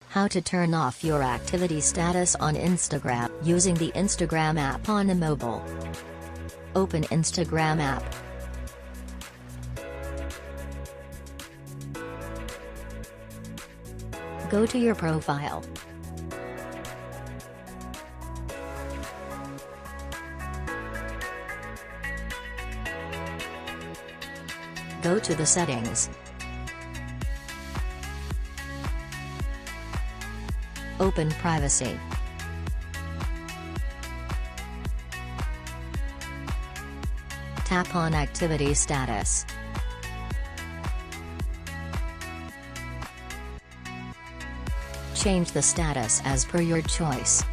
How to turn off your activity status on Instagram using the Instagram app on a mobile. Open Instagram app. Go to your profile. Go to the settings. Open privacy. Tap on activity status. Change the status as per your choice.